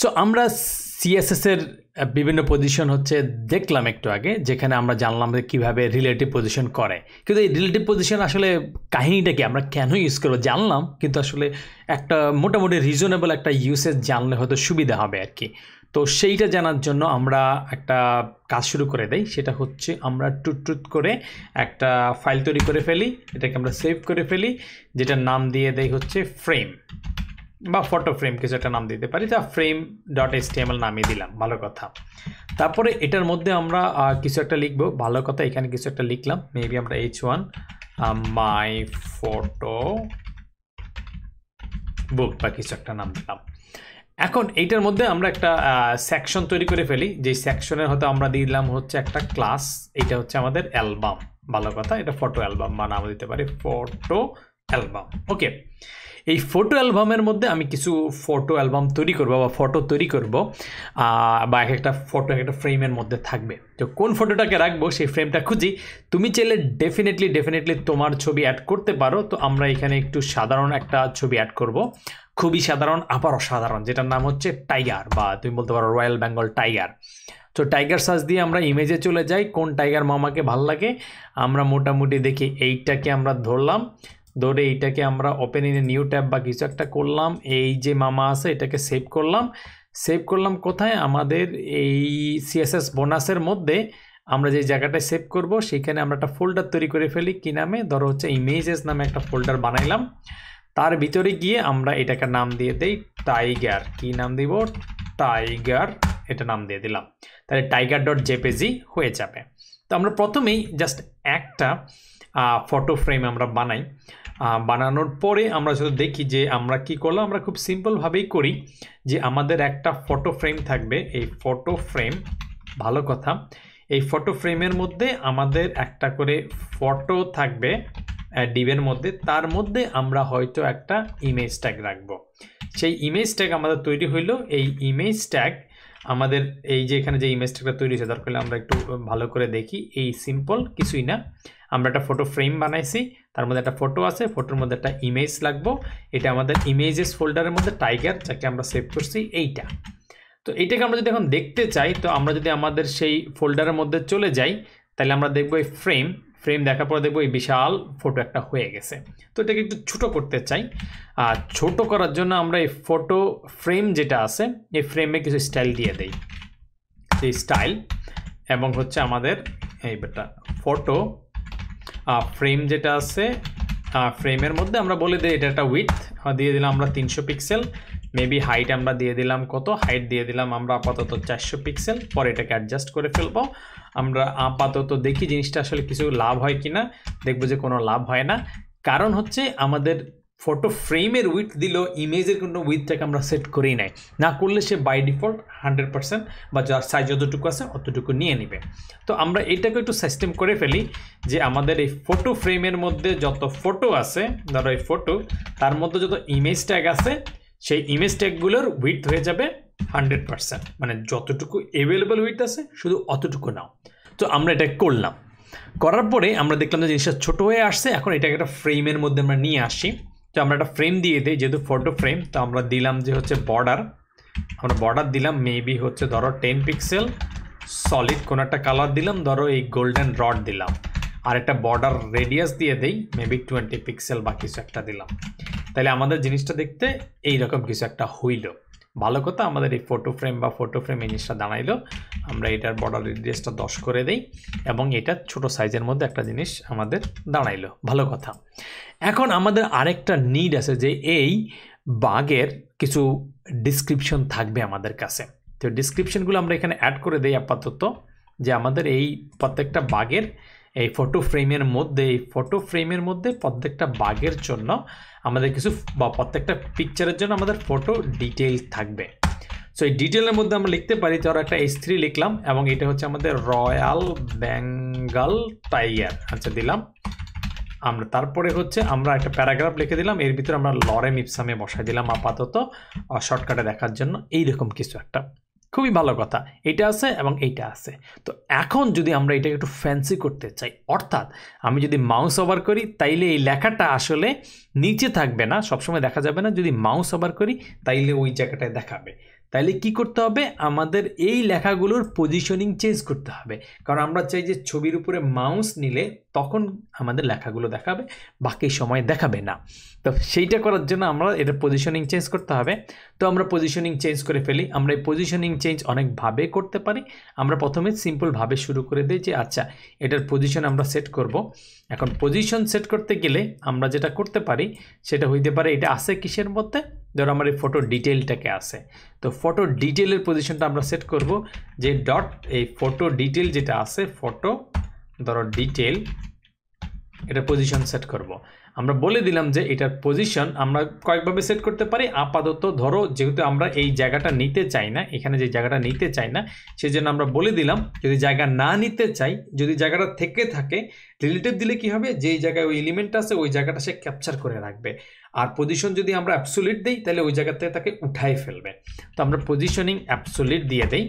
So আমরা CSS এর বিভিন্ন পজিশন হচ্ছে দেখলাম একটু আগে, যেখানে আমরা জানলাম যে কীভাবে রিলেটিভ পজিশন করে। কিন্তু এই রিলেটিভ পজিশন আসলে কাহিনীটা কি, আমরা কেন ইউজ করবো জানলাম, কিন্তু আসলে একটা মোটামুটি রিজনেবল একটা ইউসেজ জানলে হয়তো সুবিধা হবে আর কি। তো সেইটা জানার জন্য আমরা একটা কাজ শুরু করে দেই, সেটা হচ্ছে আমরা টুট করে একটা ফাইল তৈরি করে ফেলি, এটাকে আমরা সেভ করে ফেলি, যেটার নাম দিয়ে দেই হচ্ছে ফ্রেম বা ফটো ফ্রেম, কিছু একটা নাম দিতে পারি, যা frame.html নামিয়ে দিলাম, ভালো কথা। তারপরে এটার মধ্যে আমরা কিছু একটা লিখবো, ভালো কথা, এখানে কিছু একটা লিখলাম, মেবি আমরা h1 মাই ফটো বুক বা কিছু একটা নাম দিলাম। এখন এইটার মধ্যে আমরা একটা সেকশন তৈরি করে ফেলি, যে সেকশনের হয়তো আমরা দিলাম হচ্ছে একটা ক্লাস, এটা হচ্ছে আমাদের অ্যালবাম, ভালো কথা, এটা ফটো অ্যালবাম বা নাম দিতে পারি ফটো অ্যালবাম। ওকে, এই ফটো অ্যালবামের মধ্যে আমি কিছু ফটো অ্যালবাম তৈরি করব বা ফটো তৈরি করব, বা এক একটা ফটো এক একটা ফ্রেমের মধ্যে থাকবে। তো কোন ফটোটাকে রাখবো সেই ফ্রেমটা খুঁজি। তুমি চাইলে ডেফিনেটলি তোমার ছবি অ্যাড করতে পারো। তো আমরা এখানে একটু সাধারণ একটা ছবি অ্যাড করব, খুবই সাধারণ আবার অসাধারণ, যেটার নাম হচ্ছে টাইগার, বা তুমি বলতে পারো রয়্যাল বেঙ্গল টাইগার। তো টাইগার সার্চ দিয়ে আমরা ইমেজে চলে যাই, কোন টাইগার মামাকে ভাল লাগে, আমরা মোটামুটি দেখি এইটাকে আমরা ধরলাম, ধরে এইটাকে আমরা open in a new tab বা কিছু একটা করলাম, এই যে মামা আছে এটাকে সেভ করলাম কোথায়, আমাদের এই সিএসএস বোনাসের মধ্যে আমরা যে জায়গাটায় সেভ করব সেখানে আমরা একটা ফোল্ডার তৈরি করে ফেলি, কি নামে, ধরো হচ্ছে ইমেজেস নামে একটা ফোল্ডার বানাইলাম। তার ভিতরে গিয়ে আমরা এটাকে নাম দিয়ে দেই টাইগার, কি নাম দিব, টাইগার, এটা নাম দিয়ে দিলাম, তাহলে tiger.jpg হয়ে যাবে। তো আমরা প্রথমেই জাস্ট একটা ফটো ফ্রেম আমরা বানাই, বানানোর পরে আমরা যদি দেখি যে আমরা কি করলাম, আমরা খুব সিম্পলভাবেই করি যে আমাদের একটা ফটো ফ্রেম থাকবে, এই ফটো ফ্রেম, ভালো কথা, এই ফটো ফ্রেমের মধ্যে আমাদের একটা করে ফটো থাকবে ডিভের মধ্যে, তার মধ্যে আমরা হয়তো একটা ইমেজ ট্যাগ রাখবো। সেই ইমেজ ট্যাগ আমাদের তৈরি হইলো, এই ইমেজ ট্যাগ আমাদের এই যে এখানে যে ইমেজ ট্যাগটা তৈরি হয়েছে, দরকার হলে আমরা একটু ভালো করে দেখি, এই সিম্পল কিছুই না, আমরা একটা ফটো ফ্রেম বানাইছি, তার মধ্যে একটা ফটো আছে, ফটোর মধ্যে একটা ইমেজ লাগবো, এটা আমাদের ইমেজেস ফোল্ডারের মধ্যে টাইগার, যাকে আমরা সেভ করছি এইটা। তো এইটাকে আমরা যদি এখন দেখতে চাই, তো আমরা যদি আমাদের সেই ফোল্ডারের মধ্যে চলে যাই, তাহলে আমরা দেখবো এই ফ্রেম দেখার পরে দেখবো এই বিশাল ফটো একটা হয়ে গেছে। তো এটাকে একটু ছোট করতে চাই, ছোট করার জন্য আমরা এই ফটো ফ্রেম যেটা আছে এই ফ্রেমে কিছু স্টাইল দিয়ে দেই, এই স্টাইল, এবং হচ্ছে আমাদের এই বেটা ফটো ফ্রেম যেটা আছে ফ্রেমের মধ্যে আমরা বলে দিই এটা একটা উইথ দিয়ে দিলাম আমরা 300 পিক্সেল, মেবি হাইট আমরা দিয়ে দিলাম কত, হাইট দিয়ে দিলাম আমরা আপাতত 400 পিক্সেল, পরে এটাকে অ্যাডজাস্ট করে ফেলবো। আমরা আপাতত দেখি জিনিসটা আসলে কিছু লাভ হয় কিনা, দেখবো যে কোনো লাভ হয় না, কারণ হচ্ছে আমাদের ফটো ফ্রেমের উইথ দিল, ইমেজের কোনো উইথটাকে আমরা সেট করেই নাই, না করলে সে বাই ডিফল্ট 100% বা যার সাইজ যতটুকু আছে অতটুকু নিয়ে নেবে। তো আমরা এটাকে একটু সিস্টেম করে ফেলি যে আমাদের এই ফটো ফ্রেমের মধ্যে যত ফটো আছে, ধরো এই ফটো, তার মধ্যে যত ইমেজ ট্যাগ আছে সেই ইমেজ ট্যাগগুলোর উইথ হয়ে যাবে 100%, মানে যতটুকু অ্যাভেলেবল উইথ আছে শুধু অতটুকু নাও। তো আমরা এটা করলাম, করার পরে আমরা দেখলাম যে জিনিসটা ছোট হয়ে আসছে, এখন এটাকে একটা ফ্রেমের মধ্যে আমরা নিয়ে আসি। তো আমরা একটা ফ্রেম দিয়ে দিই, যেহেতু ফটো ফ্রেম, তো আমরা দিলাম যে হচ্ছে বর্ডার, আমরা বর্ডার দিলাম মেবি হচ্ছে ধরো 10 পিক্সেল, সলিড কোনো একটা কালার দিলাম, ধরো এই গোল্ডেন রড দিলাম, আর একটা বর্ডার রেডিয়াস দিয়ে দেই মেবি 20 পিক্সেল বা কিছু একটা দিলাম, তাহলে আমাদের জিনিসটা দেখতে এইরকম কিছু একটা হইল। ভালো কথা, আমাদের এই ফটো ফ্রেম বা ফটো ফ্রেম এই জিনিসটা দাঁড়াইলো, আমরা এটার বর্ডার রেডিয়াসটা 10 করে দেই, এবং এটা ছোট সাইজের মধ্যে একটা জিনিস আমাদের দাঁড়াইলো, ভালো কথা। এখন আমাদের আরেকটা নিড আছে যে এই বাগের কিছু ডিসক্রিপশন থাকবে আমাদের কাছে, তো ডিসক্রিপশনগুলো আমরা এখানে অ্যাড করে দেই আপাতত, যে আমাদের এই প্রত্যেকটা বাগের এই ফটো ফ্রেমের মধ্যে প্রত্যেকটা বাগের জন্য আমাদের কিছু, বা প্রত্যেকটা পিকচারের জন্য আমাদের ফটো ডিটেইল থাকবে। সো এই ডিটেলের মধ্যে আমরা লিখতে পারি, ধরো একটা H3 লিখলাম, এবং এটা হচ্ছে আমাদের রয়্যাল বেঙ্গল টাইগার, আচ্ছা দিলাম আমরা। তারপরে হচ্ছে আমরা একটা প্যারাগ্রাফ লিখে দিলাম, এর ভিতরে আমরা লরেম ইপসামে বসাই দিলাম আপাতত শর্টকাটে দেখার জন্য, এইরকম কিছু একটা, খুবই ভালো কথা, এটা আছে এবং এইটা আছে। তো এখন যদি আমরা এটাকে একটু ফ্যান্সি করতে চাই, অর্থাৎ আমি যদি মাউস ওভার করি তাইলে এই লেখাটা আসলে নিচে থাকবে না, সবসময় দেখা যাবে না, যদি মাউস ওভার করি তাইলে ওই জায়গাটায় দেখাবে। তাহলে কি করতে হবে, আমাদের এই লেখাগুলোর পজিশনিং চেঞ্জ করতে হবে। কারণ আমরা চাই যে ছবির উপরে মাউস নিলে তখন আমাদের লেখাগুলো দেখাবে, বাকি সময় দেখাবে না। তো সেইটা করার জন্য আমরা এটার পজিশনিং চেঞ্জ করতে হবে। তো আমরা পজিশনিং চেঞ্জ করে ফেলি। আমরা এই পজিশনিং চেঞ্জ অনেকভাবে করতে পারি। আমরা প্রথমে সিম্পলভাবে শুরু করে দিই যে আচ্ছা এটার পজিশন আমরা সেট করব। এখন পজিশন সেট করতে গেলে আমরা যেটা করতে পারি সেটা হইতে পারে এটা আছে কিসের মধ্যে, ধরো আমার এই ফটো ডিটেলটাকে আছে, তো ফটো ডিটেলের পজিশনটা আমরা সেট করব যে ডট এই ফটো ডিটেল যেটা আছে, ফটো ধরো ডিটেল, এটা পজিশন সেট করব। আমরা বলে দিলাম যে এটার পজিশন আমরা কয়েকভাবে সেট করতে পারি। আপাতত ধরো যেহেতু আমরা এই জায়গাটা নিতে চাই না, এখানে যে জায়গাটা নিতে চাই না, সেই জন্য আমরা বলে দিলাম যদি জায়গা না নিতে চাই, যদি জায়গাটা থেকে থাকে রিলেটিভ দিলে কি হবে, যেই জায়গায় ওই এলিমেন্ট আছে ওই জায়গাটা সে ক্যাপচার করে রাখবে। আর পজিশন যদি আমরা অ্যাবসোলিউট দিই তাহলে ওই জায়গা থেকে তাকে উঠাই ফেলবে। তো আমরা পজিশনিং অ্যাবসোলিউট দিয়ে দেই।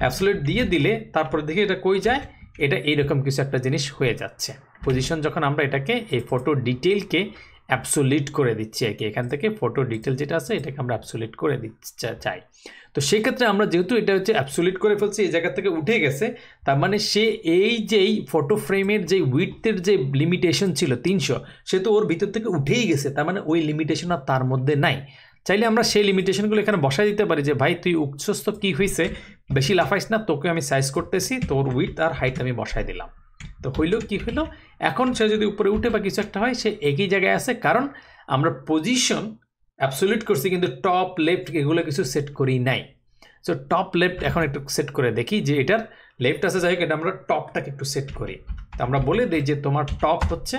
অ্যাবসোলিউট দিয়ে দিলে তারপরে দেখি এটা কই যায়, এটা এইরকম কিছু একটা জিনিস হয়ে যাচ্ছে। পজিশন যখন আমরা এটাকে এই ফটো ডিটেলকে অ্যাবসোলিউট করে দিচ্ছি আর কি, এখান থেকে ফটো ডিটেল যেটা আছে এটাকে আমরা অ্যাবসোলিউট করে দিতে চাই। তো সেক্ষেত্রে আমরা যেহেতু এটা হচ্ছে অ্যাবসোলিউট করে ফেলছি, এই জায়গা থেকে উঠে গেছে, তার মানে সে এই যেই ফটো ফ্রেমের যে উইডথের যে লিমিটেশন ছিল 300, সে তো ওর ভিতর থেকে উঠেই গেছে, তার মানে ওই লিমিটেশন আর তার মধ্যে নাই। চাইলে আমরা সেই লিমিটেশনগুলো এখানে বসাই দিতে পারি যে ভাই তুই উচ্চস্থ কী হয়েছে, বেশি লাফাইস না, তোকে আমি সাইজ করতেছি, তোর উইডথ আর হাইট আমি বসাই দিলাম। তো হইলো কি হইলো, এখন সে যদি উপরে উঠে বা কিছু একটা হয় সে একই জায়গায় আছে, কারণ আমরা পজিশন অ্যাবসোলিউট করছি কিন্তু টপ লেফট এগুলো কিছু সেট করি নাই। সো টপ লেফট এখন একটু সেট করে দেখি যে এটার লেফট আছে, যাই হোক এটা আমরা টপটাকে একটু সেট করি। তো আমরা বলে দিই যে তোমার টপ হচ্ছে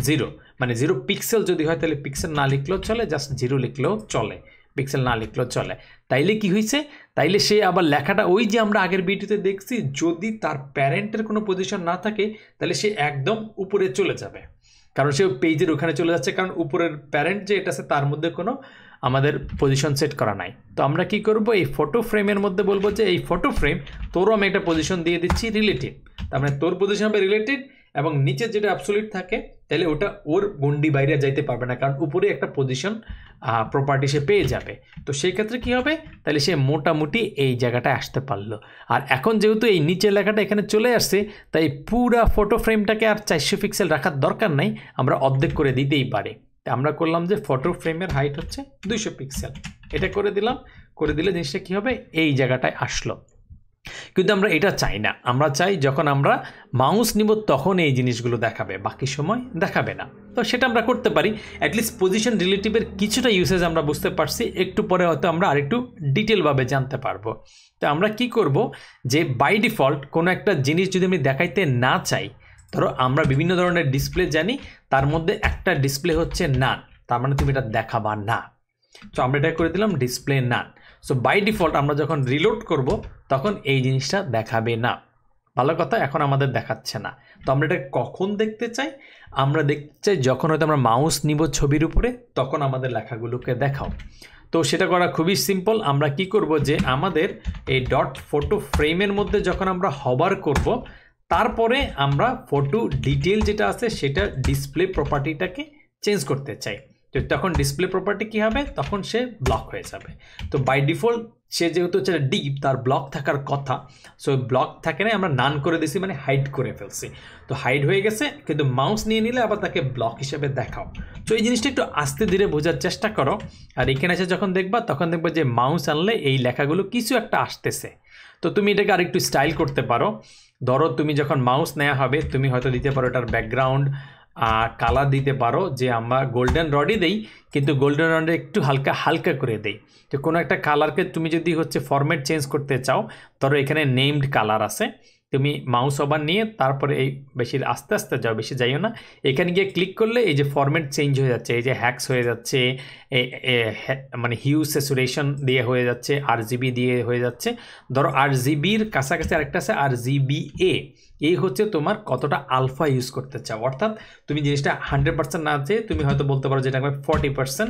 0, মানে 0 পিক্সেল যদি হয় তাহলে পিক্সেল না লিখলেও চলে, জাস্ট 0 লিখলেও চলে, পিক্সেল না লিখলেও চলে। তাইলে কি হয়েছে, তাইলে সে আবার লেখাটা ওই যে আমরা আগের ভিডিওতে দেখছি, যদি তার প্যারেন্টের কোনো পজিশন না থাকে তাহলে সে একদম উপরে চলে যাবে, কারণ সে পেজের ওখানে চলে যাচ্ছে, কারণ উপরের প্যারেন্ট যে এটা আছে তার মধ্যে কোনো আমাদের পজিশন সেট করা নাই। তো আমরা কি করব, এই ফটো ফ্রেমের মধ্যে বলবো যে এই ফটো ফ্রেম তোরও আমি একটা পজিশন দিয়ে দিচ্ছি রিলেটিভ, তার মানে তোর পজিশন হবে রিলেটিভ, এবং নিচে যেটা অ্যাবসোলিউট থাকে তাহলে ওটা ওর গন্ডি বাইরে যাইতে পারবে না, কারণ উপরে একটা পজিশন প্রপার্টি সে পেয়ে যাবে। তো সেই ক্ষেত্রে কি হবে, তাহলে সে মোটামুটি এই জায়গাটায় আসতে পারলো। আর এখন যেহেতু এই নিচের লেখাটা এখানে চলে আসছে, তাই পুরা ফটো ফ্রেমটাকে আর 400 পিক্সেল রাখার দরকার নাই, আমরা অর্ধেক করে দিতেই পারি। আমরা করলাম যে ফটো ফ্রেমের হাইট হচ্ছে 200 পিক্সেল, এটা করে দিলাম, করে দিলে জিনিসটা কি হবে, এই জায়গাটায় আসলো। কিন্তু আমরা এটা চাই না, আমরা চাই যখন আমরা মাউস নিব তখন এই জিনিসগুলো দেখাবে, বাকি সময় দেখাবে না। তো সেটা আমরা করতে পারি। অ্যাটলিস্ট পজিশন রিলেটিভের কিছুটা ইউসেজ আমরা বুঝতে পারছি, একটু পরে হয়তো আমরা আরেকটু ডিটেলভাবে জানতে পারবো। তো আমরা কি করব, যে বাই ডিফল্ট কোনো একটা জিনিস যদি আমি দেখাইতে না চাই, ধরো আমরা বিভিন্ন ধরনের ডিসপ্লে জানি, তার মধ্যে একটা ডিসপ্লে হচ্ছে নান, তার মানে তুমি এটা দেখাবা না। তো আমরা এটা করে দিলাম display none. So by default আমরা যখন রিলোড করব তখন এই জিনিসটা দেখাবে না। ভালো কথা, এখন আমাদের দেখাচ্ছে না। তো আমরা এটা কখন দেখতে চাই, আমরা দেখতে চাই যখন হয়তো আমরা মাউস নিব ছবির উপরে, তখন আমাদের লেখাগুলোকে দেখাও। তো সেটা করা খুবই সিম্পল। আমরা কি করব, যে আমাদের এই ডট ফটো ফ্রেমের মধ্যে যখন আমরা হবার করব, তারপরে আমরা ফটো ডিটেল যেটা আছে সেটা ডিসপ্লে প্রপার্টিটাকে চেঞ্জ করতে চাই। তো তখন ডিসপ্লে প্রপার্টি কী হবে, তখন সে ব্লক হয়ে যাবে। তো বাই ডিফল্ট সে যেহেতু হচ্ছে ডিপ, তার ব্লক থাকার কথা, সো ব্লক থাকে না, আমরা নান করে দিছি, মানে হাইড করে ফেলছি। তো হাইড হয়ে গেছে, কিন্তু মাউস নিয়ে নিলে আবার তাকে ব্লক হিসেবে দেখাও। তো এই জিনিসটা একটু আস্তে ধীরে বোঝার চেষ্টা করো। আর এখানে এসে যখন দেখবা তখন দেখবা যে মাউস আনলে এই লেখাগুলো কিছু একটা আসতেছে। তো তুমি এটাকে আরেকটু স্টাইল করতে পারো। ধরো তুমি যখন মাউস নেওয়া হবে, তুমি হয়তো দিতে পারো এটার ব্যাকগ্রাউন্ড কালার দিতে পারো, যে আমরা গোল্ডেন রডই দেই, কিন্তু গোল্ডেন রডে একটু হালকা হালকা করে দেই। তো কোনো একটা কালারকে তুমি যদি হচ্ছে ফরম্যাট চেঞ্জ করতে চাও, ধরো এখানে নেমড কালার আছে, তুমি মাউস ওভার নিয়ে তারপরে এই বেশি আস্তে আস্তে যাও, বেশি যাইও না, এখানে গিয়ে ক্লিক করলে এই যে ফরম্যাট চেঞ্জ হয়ে যাচ্ছে, এই যে হ্যাক্স হয়ে যাচ্ছে, মানে হিউ স্যাচুরেশন দিয়ে হয়ে যাচ্ছে, RGB দিয়ে হয়ে যাচ্ছে। ধরো RGBর কাছাকাছি আরেকটা আছে RGBA, এই হচ্ছে তোমার কতটা আলফা ইউজ করতে চাও। অর্থাৎ তুমি জিনিসটা 100% না চেয়ে তুমি হয়তো বলতে পারো যেটা 40%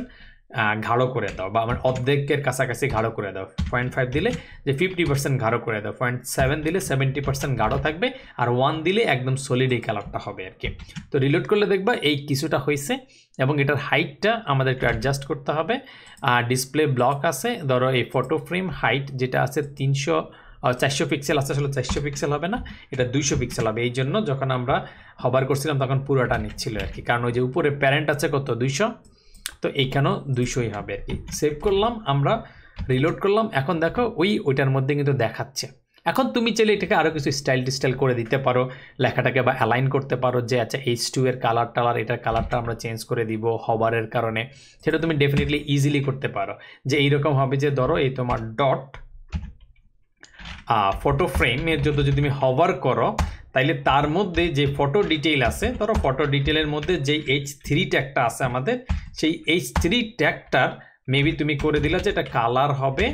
গাঢ় করে দাও, বা আমার অর্ধেকের কাছাকাছি গাঢ় করে দাও। 0.5 দিলে যে 50% গাঢ় করে দাও, 0.7 দিলে 70% গাঢ় থাকবে, আর 1 দিলে একদম সলিড এই কালারটা হবে আর কি। তো রিলোড করলে দেখবা এই কিছুটা হয়েছে, এবং এটার হাইটটা আমাদের একটু অ্যাডজাস্ট করতে হবে। ডিসপ্লে ব্লক আছে, ধরো এই ফটো ফ্রেম হাইট যেটা আছে 400 পিক্সেল আছে, আসলে 400 পিক্সেল হবে না, এটা 200 পিক্সেল হবে। এই জন্য যখন আমরা হবার করছিলাম তখন পুরোটা নিচ্ছিল আর কি, কারণ ওই যে উপরে প্যারেন্ট আছে কত 200, তো এইখানেও 200ই হবে আর কি। সেভ করলাম, আমরা রিলোড করলাম। এখন দেখো ওইটার মধ্যে কিন্তু দেখাচ্ছে। এখন তুমি চাইলে এটাকে আরও কিছু স্টাইল করে দিতে পারো, লেখাটাকে বা অ্যালাইন করতে পারো, যে আচ্ছা H2 এর কালার এটার কালারটা আমরা চেঞ্জ করে দিব হবারের কারণে। সেটা তুমি ডেফিনেটলি ইজিলি করতে পারো, যে এইরকম হবে যে ধরো এই তোমার ডট ফটো ফ্রেমের জন্য যদি তুমি হভার করো, তাইলে তার মধ্যে যে ফটো ডিটেইল আছে, ধরো ফটো ডিটেইলের মধ্যে যেই H3 ট্যাগটা আছে আমাদের, সেই H3 ট্যাগটার মেবি তুমি করে দিলা যে এটা কালার হবে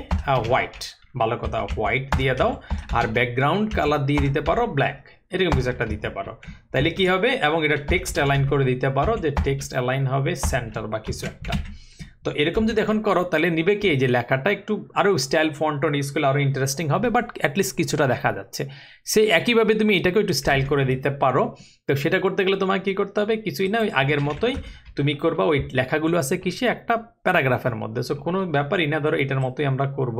হোয়াইট, ভালো কথা হোয়াইট দিয়ে দাও, আর ব্যাকগ্রাউন্ড কালার দিয়ে দিতে পারো ব্ল্যাক, এরকম কিছু একটা দিতে পারো। তাইলে কি হবে, এবং এটা টেক্সট অ্যালাইন করে দিতে পারো, যে টেক্সট অ্যালাইন হবে সেন্টার বা কিছু একটা। তো এরকম যদি এখন করো তাহলে নিবে কি, যে লেখাটা একটু আরও স্টাইল ফন্ট ইউজ করলে আরও ইন্টারেস্টিং হবে, বাট অ্যাটলিস্ট কিছুটা দেখা যাচ্ছে। সেই একইভাবে তুমি এটাকেও একটু স্টাইল করে দিতে পারো। তো সেটা করতে গেলে তোমাকে কী করতে হবে, কিছুই না, ওই আগের মতোই তুমি করবা, ওই লেখাগুলো আছে কিসে, একটা প্যারাগ্রাফের মধ্যে। সো কোনো ব্যাপারই না, ধরো এটার মতোই আমরা করব।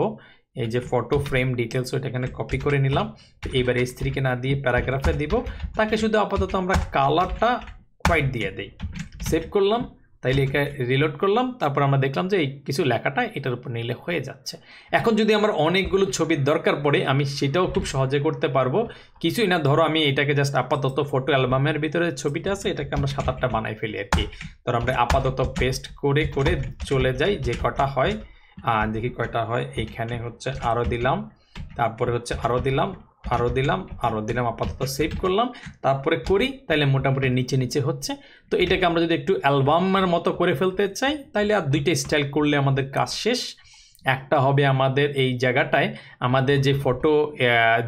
এই যে ফটো ফ্রেম ডিটেলস ওইটা এখানে কপি করে নিলাম। তো এইবার H3-কে না দিয়ে প্যারাগ্রাফে দিব, তাকে শুধু আপাতত আমরা কালারটা হোয়াইট দিয়ে দিই। সেভ করলাম, তাইলে একে রিলোড করলাম, তারপর আমরা দেখলাম যে এই কিছু লেখাটা এটার উপর নিলে হয়ে যাচ্ছে। এখন যদি আমার অনেকগুলো ছবির দরকার পড়ে, আমি সেটাও খুব সহজে করতে পারবো। কিছুই না, ধরো আমি এটাকে জাস্ট আপাতত ফটো অ্যালবামের ভিতরে ছবিটা আছে, এটাকে আমরা 7-8টা বানাই ফেলি আর কি। ধরো আমরা আপাতত পেস্ট করে চলে যাই, যে কটা হয় দেখি কয়টা হয়। এইখানে হচ্ছে আরও দিলাম, তারপরে হচ্ছে আরও দিলাম, আপাতত সেভ করলাম, তারপরে করি, তাইলে মোটামুটি নিচে হচ্ছে। তো এটাকে আমরা যদি একটু অ্যালবামের মতো করে ফেলতে চাই, তাইলে আর 2টা স্টাইল করলে আমাদের কাজ শেষ। একটা হবে আমাদের এই জায়গাটায় আমাদের যে ফটো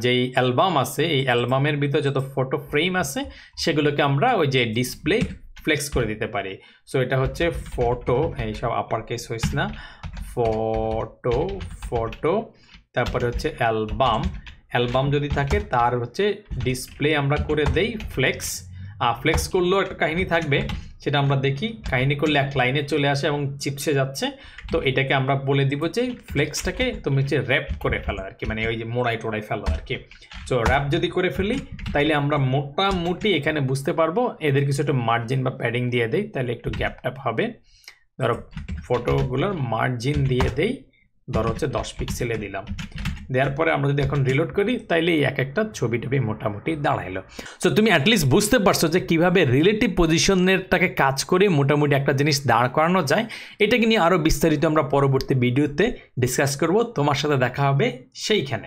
যেই অ্যালবাম আছে, এই অ্যালবামের ভিতরে যত ফটো ফ্রেম আছে সেগুলোকে আমরা ওই যে ডিসপ্লে ফ্লেক্স করে দিতে পারি। সো এটা হচ্ছে ফটো, এইসব আপার কেস হয়েছে না, ফটো, তারপরে হচ্ছে অ্যালবাম যদি থাকে তার হচ্ছে ডিসপ্লে আমরা করে দেই ফ্লেক্স করলেও একটা কাহিনী থাকবে, সেটা আমরা দেখি। কাহিনী করলে এক লাইনে চলে আসে এবং চিপসে যাচ্ছে। তো এটাকে আমরা বলে দিব যে ফ্লেক্সটাকে তুমি হচ্ছে র্যাপ করে ফেলো আর কি, মানে ওই যে মোড়াই ফেলো আর কি। তো র্যাপ যদি করে ফেলি, তাইলে আমরা মোটামুটি এখানে বুঝতে পারবো। এদের কিছু একটা মার্জিন বা প্যাডিং দিয়ে দেই, তাহলে একটু গ্যাপ হবে। ধরো ফটোগুলোর মার্জিন দিয়ে দেই, ধরো হচ্ছে 10 পিক্সেলে দিলাম। দেওয়ার পরে আমরা যদি এখন রিলোড করি, তাইলে এই এক একটা ছবি মোটামুটি দাঁড়াইলো। সো তুমি অ্যাটলিস্ট বুঝতে পারছো যে কীভাবে রিলেটিভ পজিশনেরটাকে কাজ করে মোটামুটি একটা জিনিস দাঁড় করানো যায়। এটাকে নিয়ে আরও বিস্তারিত আমরা পরবর্তী ভিডিওতে ডিসকাস করব। তোমার সাথে দেখা হবে সেইখানে।